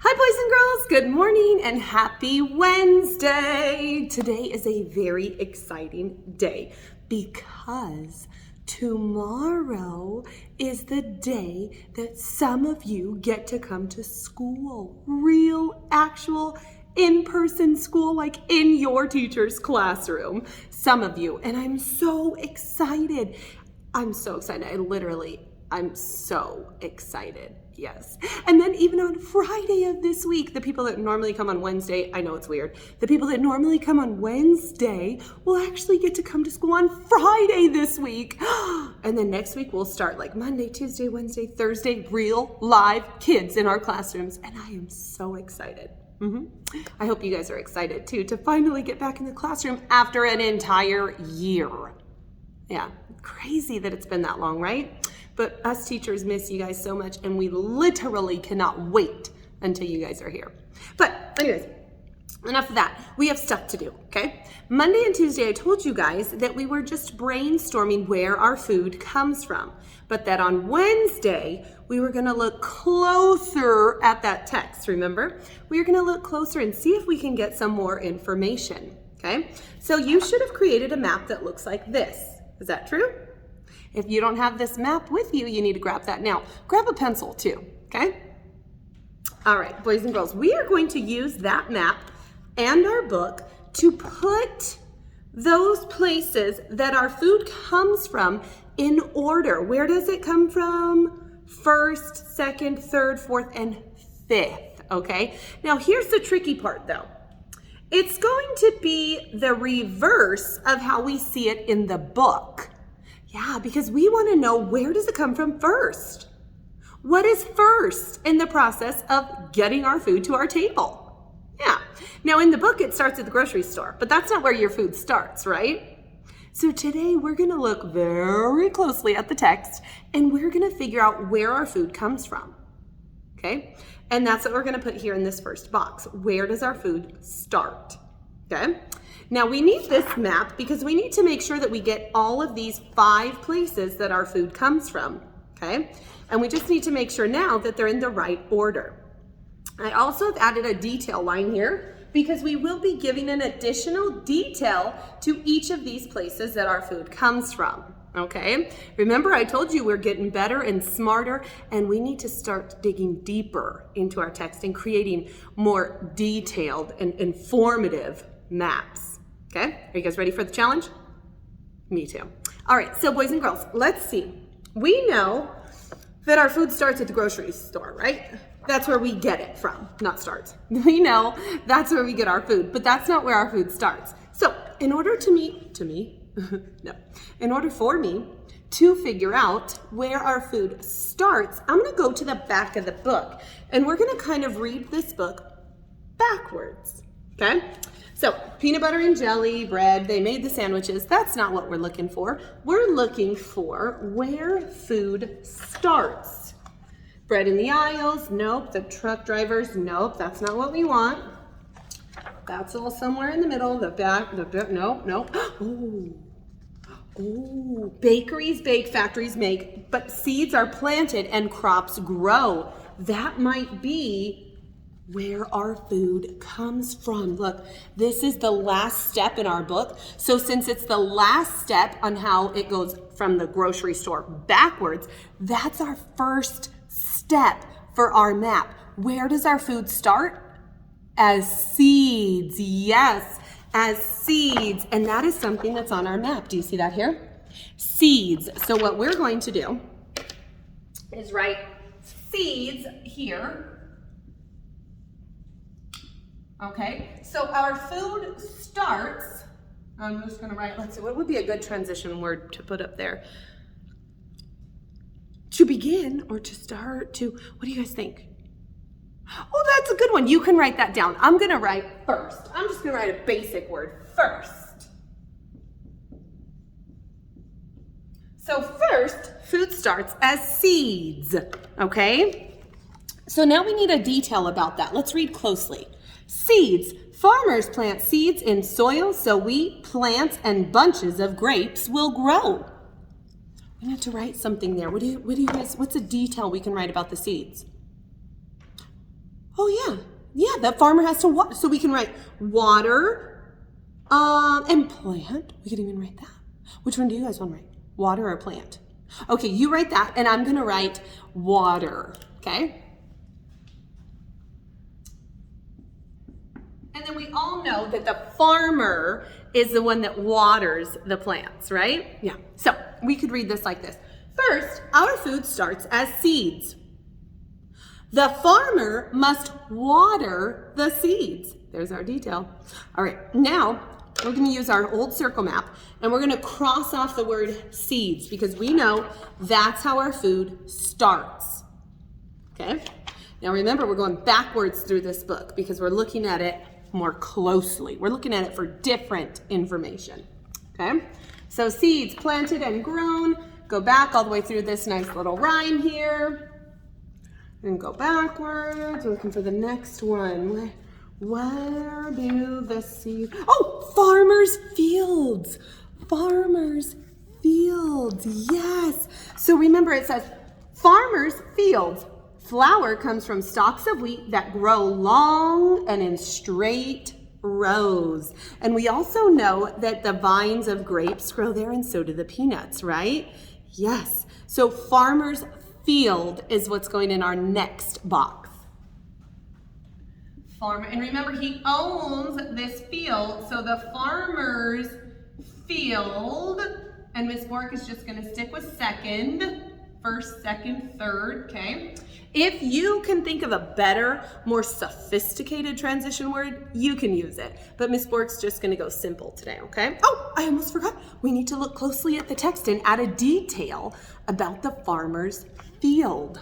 Hi boys and girls, good morning and happy Wednesday. Today is a very exciting day because tomorrow is the day that some of you get to come to school. Real, actual, in-person school, like in your teacher's classroom. Some of you, and I'm so excited. I'm so excited. I'm so excited. Yes. And then even on Friday of this week, the people that normally come on Wednesday, I know it's weird, the people that normally come on Wednesday will actually get to come to school on Friday this week. And then next week we'll start like Monday, Tuesday, Wednesday, Thursday, real live kids in our classrooms. And I am so excited. I hope you guys are excited too to finally get back in the classroom after an entire year. Yeah, crazy that it's been that long, right? But us teachers miss you guys so much, and we literally cannot wait until you guys are here. But anyways, enough of that. We have stuff to do, okay? Monday and Tuesday, I told you guys that we were just brainstorming where our food comes from, but that on Wednesday, we were gonna look closer at that text, remember? We were gonna look closer and see if we can get some more information, okay? So you should have created a map that looks like this. Is that true? If you don't have this map with you, you need to grab that now. Grab a pencil too, okay? All right, boys and girls, we are going to use that map and our book to put those places that our food comes from in order. Where does it come from? First, second, third, fourth, and fifth, okay? Now here's the tricky part though. It's going to be the reverse of how we see it in the book. Yeah, because we want to know, where does it come from first? What is first in the process of getting our food to our table? Yeah. Now in the book, it starts at the grocery store, but that's not where your food starts, right? So today we're going to look very closely at the text and we're going to figure out where our food comes from. Okay? And that's what we're going to put here in this first box. Where does our food start? Okay? Now we need this map because we need to make sure that we get all of these 5 places that our food comes from, okay? And we just need to make sure now that they're in the right order. I also have added a detail line here because we will be giving an additional detail to each of these places that our food comes from, okay? Remember, I told you we're getting better and smarter, and we need to start digging deeper into our text and creating more detailed and informative maps. Okay, are you guys ready for the challenge? Me too. All right, so boys and girls, let's see. We know that our food starts at the grocery store, right? That's where we get it from, not starts. We know that's where we get our food, but that's not where our food starts. So in order for me to figure out where our food starts, I'm gonna go to the back of the book and we're gonna kind of read this book backwards, okay? So peanut butter and jelly, bread, they made the sandwiches. That's not what we're looking for. We're looking for where food starts. Bread in the aisles, nope. The truck drivers, nope. That's not what we want. That's all somewhere in the middle, the back, nope. Ooh, bakeries bake, factories make, but seeds are planted and crops grow. That might be where our food comes from. Look, this is the last step in our book. So since it's the last step on how it goes from the grocery store backwards, that's our first step for our map. Where does our food start? As seeds. Yes, as seeds. And that is something that's on our map. Do you see that here? Seeds. So what we're going to do is write seeds here. Okay, so our food starts, I'm just gonna write, let's see, what would be a good transition word to put up there? To begin or to start to, what do you guys think? Oh, that's a good one. You can write that down. I'm gonna write first. I'm just gonna write a basic word, first. So first, food starts as seeds, okay? So now we need a detail about that. Let's read closely. Seeds. Farmers plant seeds in soil so wheat, plants, and bunches of grapes will grow. We need to write something there. What do you guys, what's a detail we can write about the seeds? Oh yeah. Yeah, that farmer has to water. So we can write water and plant. We could even write that. Which one do you guys want to write? Water or plant? Okay, you write that and I'm going to write water. Okay? And then we all know that the farmer is the one that waters the plants, right? Yeah. So we could read this like this. First, our food starts as seeds. The farmer must water the seeds. There's our detail. All right, now we're going to use our old circle map and we're going to cross off the word seeds because we know that's how our food starts. Okay? Now remember, we're going backwards through this book because we're looking at it more closely. We're looking at it for different information. Okay? So seeds planted and grown. Go back all the way through this nice little rhyme here. And go backwards, looking for the next one. Where do the seeds... Oh, farmers' fields. Farmers' fields, yes. So remember it says, farmers' fields. Flour comes from stalks of wheat that grow long and in straight rows. And we also know that the vines of grapes grow there and so do the peanuts, right? Yes. So farmers' field is what's going in our next box. Farmer, and remember he owns this field, so the farmer's field, and Miss Borek is just going to stick with second, first, second, third, okay? If you can think of a better, more sophisticated transition word, you can use it. But Miss Borek's just going to go simple today, okay? Oh, I almost forgot. We need to look closely at the text and add a detail about the farmer's field.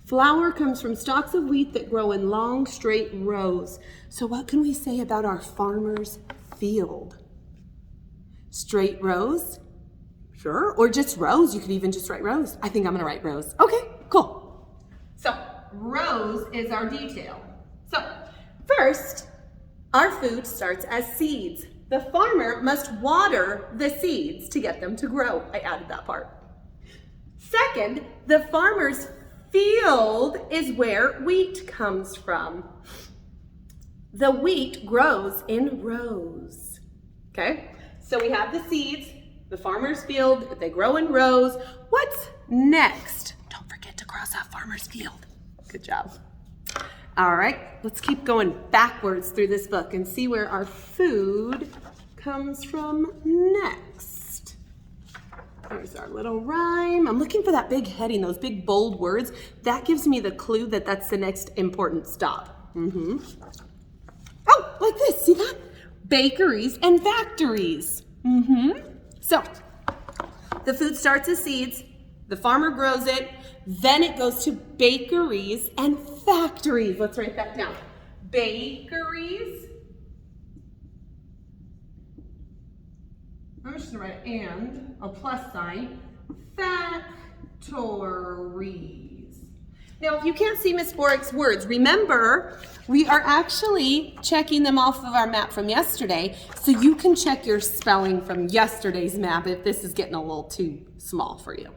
Flour comes from stalks of wheat that grow in long, straight rows. So what can we say about our farmer's field? Straight rows? Sure. Or just rows. You could even just write rows. I think I'm going to write rows. Okay, cool. So rows is our detail. So first, our food starts as seeds. The farmer must water the seeds to get them to grow. I added that part. Second, the farmer's field is where wheat comes from. The wheat grows in rows. Okay, so we have the seeds, the farmer's field, they grow in rows. What's next? Don't forget to cross off farmer's field. Good job. All right, let's keep going backwards through this book and see where our food comes from next. There's our little rhyme. I'm looking for that big heading, those big bold words. That gives me the clue that that's the next important stop. Oh, like this, see that? Bakeries and factories. So, the food starts as seeds, the farmer grows it, then it goes to bakeries and factories. Let's write that down. Bakeries. I'm just gonna write and, a plus sign, factories. Now, if you can't see Miss Borek's words, remember, we are actually checking them off of our map from yesterday, so you can check your spelling from yesterday's map if this is getting a little too small for you.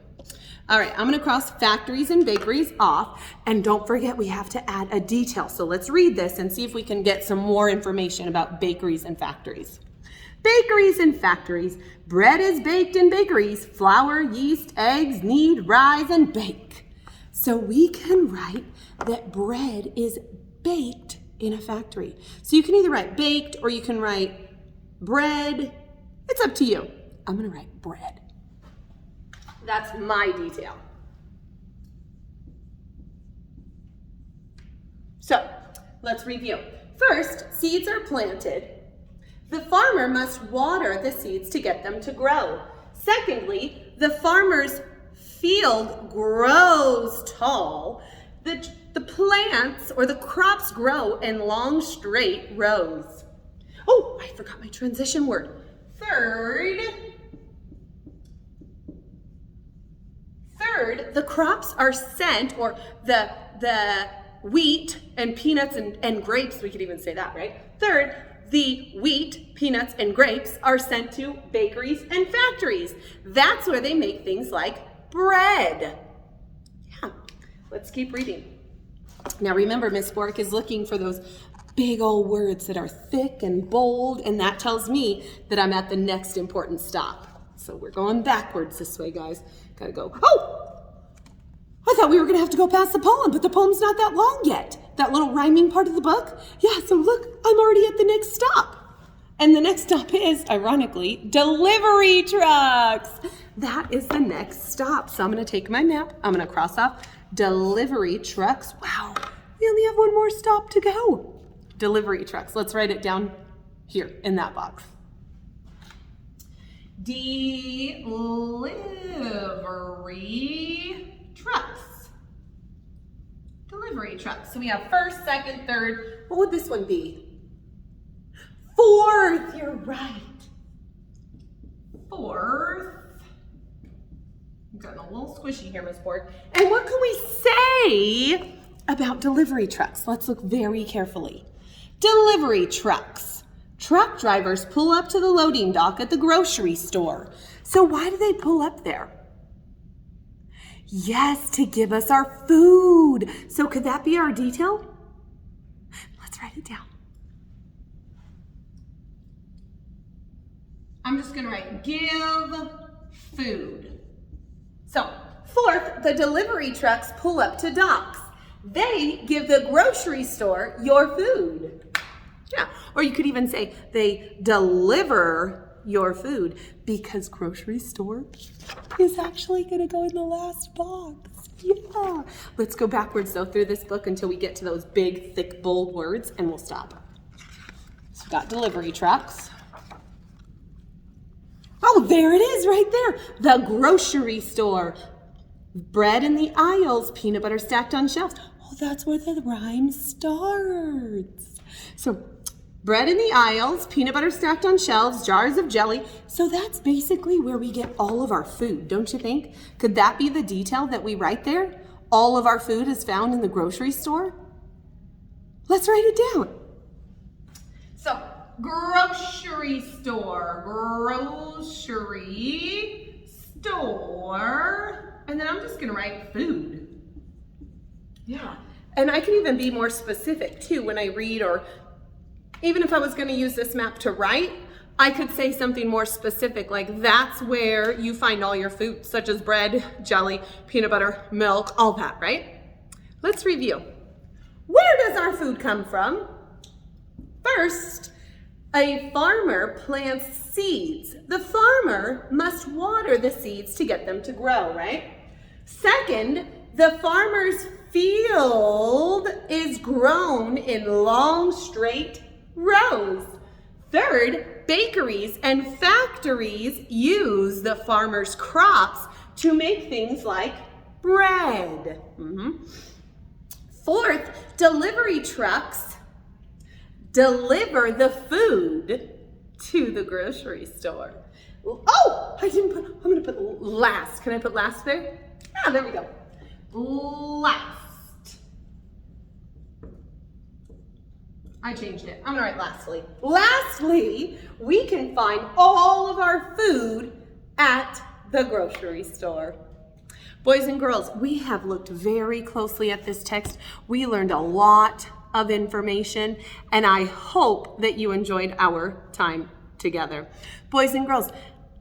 All right, I'm gonna cross factories and bakeries off, and don't forget we have to add a detail. So let's read this and see if we can get some more information about bakeries and factories. Bakeries and factories. Bread is baked in bakeries. Flour, yeast, eggs, knead, rise, and bake. So we can write that bread is baked in a factory. So you can either write baked or you can write bread. It's up to you. I'm gonna write bread. That's my detail. So let's review. First, seeds are planted. The farmer must water the seeds to get them to grow. Secondly, the farmer's field grows tall. The plants or the crops grow in long, straight rows. Oh, I forgot my transition word. Third, the crops are sent, or the wheat and peanuts and grapes, we could even say that, right? Third, the wheat, peanuts, and grapes are sent to bakeries and factories. That's where they make things like bread. Yeah, let's keep reading. Now remember, Miss Borek is looking for those big old words that are thick and bold, and that tells me that I'm at the next important stop. So we're going backwards this way, guys. Gotta go. Oh! I thought we were gonna have to go past the poem, but the poem's not that long yet. That little rhyming part of the book. Yeah, so look, I'm already at the next stop. And the next stop is, ironically, delivery trucks. That is the next stop. So I'm gonna take my map, I'm gonna cross off delivery trucks. Wow, we only have one more stop to go. Delivery trucks, let's write it down here in that box. Delivery trucks. Delivery trucks. So we have first, second, third. What would this one be? Fourth, you're right. Fourth. I'm getting a little squishy here, Miss Borek. And what can we say about delivery trucks? Let's look very carefully. Delivery trucks. Truck drivers pull up to the loading dock at the grocery store. So why do they pull up there? Yes, to give us our food. So could that be our detail? Let's write it down. I'm just gonna write give food. So fourth, the delivery trucks pull up to docks. They give the grocery store your food. Yeah, or you could even say they deliver your food because grocery store is actually gonna go in the last box. Yeah. Let's go backwards though through this book until we get to those big, thick, bold words and we'll stop. So we've got delivery trucks. Oh, there it is right there. The grocery store. Bread in the aisles, peanut butter stacked on shelves. Oh, that's where the rhyme starts. So bread in the aisles, peanut butter stacked on shelves, jars of jelly. So that's basically where we get all of our food, don't you think? Could that be the detail that we write there? All of our food is found in the grocery store? Let's write it down. So, grocery store, and then I'm just gonna write food. Yeah, and I can even be more specific too when I read, or even if I was gonna use this map to write, I could say something more specific, like that's where you find all your food, such as bread, jelly, peanut butter, milk, all that, right? Let's review. Where does our food come from? First, a farmer plants seeds. The farmer must water the seeds to get them to grow, right? Second, the farmer's field is grown in long, straight rows. Third, bakeries and factories use the farmer's crops to make things like bread. Fourth, delivery trucks deliver the food to the grocery store. Oh, I'm gonna put last. Can I put last there? Ah, there we go. Last. I changed it. I'm gonna write lastly. Lastly, we can find all of our food at the grocery store. Boys and girls, we have looked very closely at this text. We learned a lot of information, and I hope that you enjoyed our time together. Boys and girls,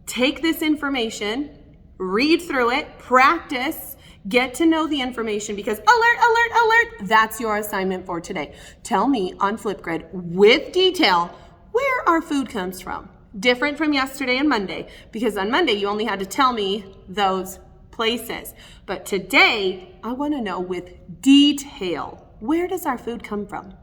take this information, read through it, practice, get to know the information, because alert, alert, alert, that's your assignment for today. Tell me on Flipgrid with detail where our food comes from. Different from yesterday and Monday, because on Monday you only had to tell me those places. But today, I want to know with detail, where does our food come from?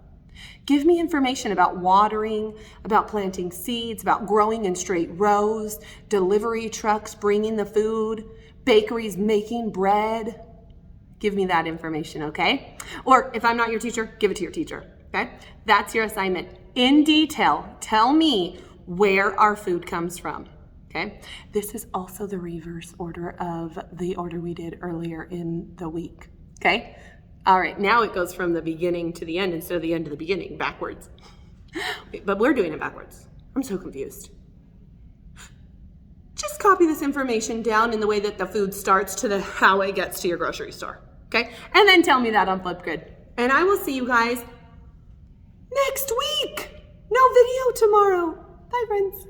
Give me information about watering, about planting seeds, about growing in straight rows, delivery trucks bringing the food, bakeries making bread. Give me that information, okay? Or if I'm not your teacher, give it to your teacher, okay? That's your assignment. In detail, tell me where our food comes from, okay? This is also the reverse order of the order we did earlier in the week, okay? All right, now it goes from the beginning to the end instead of the end to the beginning, backwards. But we're doing it backwards. I'm so confused. Just copy this information down in the way that the food starts to how it gets to your grocery store, okay? And then tell me that on Flipgrid. And I will see you guys next week. No video tomorrow. Bye, friends.